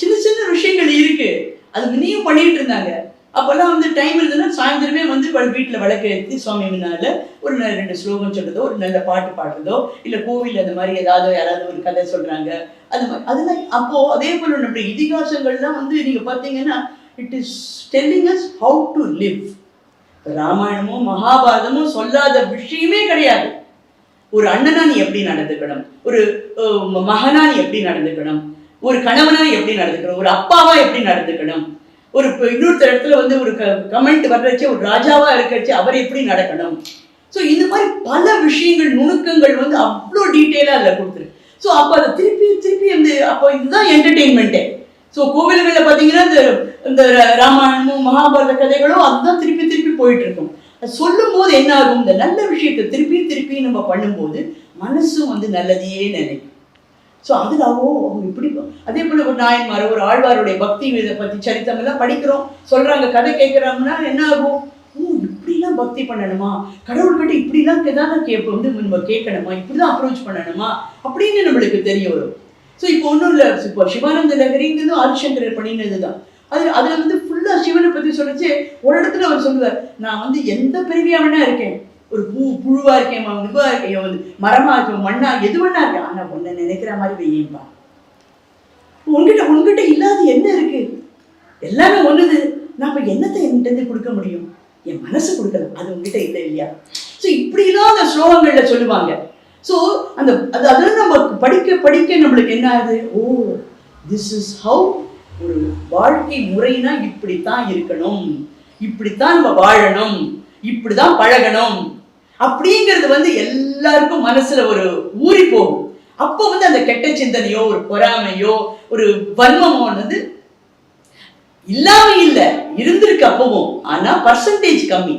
சின்ன சின்ன விஷயங்கள் இருக்கு. அது முன்னையும் பண்ணிட்டு இருந்தாங்க. அப்பெல்லாம் வந்து டைம் இருந்ததுன்னா சாயந்தரமே வந்து வீட்டில் விளக்கு ஏற்றி சுவாமி முன்னால ஒரு 2 ஸ்லோகம் சொல்றதோ, ஒரு நல்ல பாட்டு பாடுறதோ, இல்லை கோவில் அந்த மாதிரி யாராவது ஒரு கதை சொல்றாங்க, அது மாதிரி அதெல்லாம் அப்போ அதே போல நம்முடைய இதிகாசங்கள்லாம் வந்து நீங்க பார்த்தீங்கன்னா it is telling us how to live. ராமாயணமும் மகாபாரதமும் சொல்லாத விஷயமே கிடையாது. ஒரு அண்ணனா நீ எப்படி நடந்துக்கணும், ஒரு மகனா நீ எப்படி நடந்துக்கணும், ஒரு கணவனா எப்படி நடந்துக்கணும், ஒரு அப்பாவா எப்படி நடந்துக்கணும், ஒரு இன்னொருத்தர் இடத்துல வந்து ஒரு கமெண்ட் வர்றச்சு ஒரு ராஜாவா இருக்கச்சு அவர் எப்படி நடக்கணும். ஸோ இந்த மாதிரி பல விஷயங்கள் நுணுக்கங்கள் வந்து அவ்வளோ டீட்டெயிலாக அதில் கொடுத்துரு. ஸோ அப்போ அதை திருப்பி திருப்பி வந்து அப்போ இதுதான் என்டர்டெயின்மெண்ட்டே. ஸோ கோவில்களில் பார்த்தீங்கன்னா இந்த ராமாயணமும் மகாபாரத கதைகளும் அதுதான் திருப்பி திருப்பி போயிட்டு இருக்கும். சொல்லும் போது என்ன ஆகும், இந்த நல்ல விஷயத்தை திருப்பி திருப்பி நம்ம பண்ணும்போது மனசும் வந்து நல்லதையே நினைக்கும். ஸோ அதில் அவங்க இப்படி அதே போல் ஒரு நாயன்மார் ஒரு ஆழ்வாருடைய பக்தி இதை பற்றி சரித்தம் எல்லாம் படிக்கிறோம், சொல்கிறாங்க, கதை கேட்குறாங்கன்னா என்ன ஆகும், இப்படிலாம் பக்தி பண்ணணுமா, கடவுள்கிட்ட இப்படிலாம் வந்து நம்ம கேட்கணுமா, இப்படிதான் அப்ரோச் பண்ணணுமா அப்படின்னு நம்மளுக்கு தெரிய வரும். ஸோ இப்போ ஒன்றும் இல்லை, இப்போ சிவானந்த லஹரிங்கிறது ஆதிசங்கரர் பண்ணினது தான். அதில் வந்து ஃபுல்லாக சிவனை பற்றி சொல்லிச்சு. ஒரு இடத்துல அவர் சொல்லுவார், நான் வந்து எந்த பிறவியாக வேணா இருக்கேன், ஒரு புழுவா இருக்கேன், இதுவா இருக்கேன், வந்து மரமா இருக்கேன், மண்ணா எது வேணா இருக்கேன், ஆனால் உன்னை நினைக்கிற மாதிரி வெய்யம்பா. உங்ககிட்ட இல்லாத என்ன இருக்கு, எல்லாமே ஒண்ணுது. நான் இப்போ என்னத்தை என்கிட்ட கொடுக்க முடியும், என் மனசு கொடுக்கலாம், அது உங்ககிட்ட இல்லை இல்லையா. ஸோ இப்படிலாம் அந்த ஸ்லோகங்கள்ல சொல்லுவாங்க. ஸோ அதெல்லாம் நம்ம படிக்க படிக்க நம்மளுக்கு என்ன ஆகுது, ஓ திஸ் இஸ் ஹவு ஒரு வாழ்க்கை முறைனா இப்படித்தான் இருக்கணும், இப்படித்தான் நம்ம வாழணும், இப்படிதான் பழகணும் அப்படிங்கிறது வந்து எல்லாருக்கும் மனசுல ஒரு ஊறி போகும். அப்போ வந்து அந்த கெட்ட சிந்தனையோ ஒரு பொறாமையோ ஒரு வன்மமோ வந்து இல்லாம இல்லை, இருந்திருக்கு அப்பவும், ஆனா பர்சன்டேஜ் கம்மி.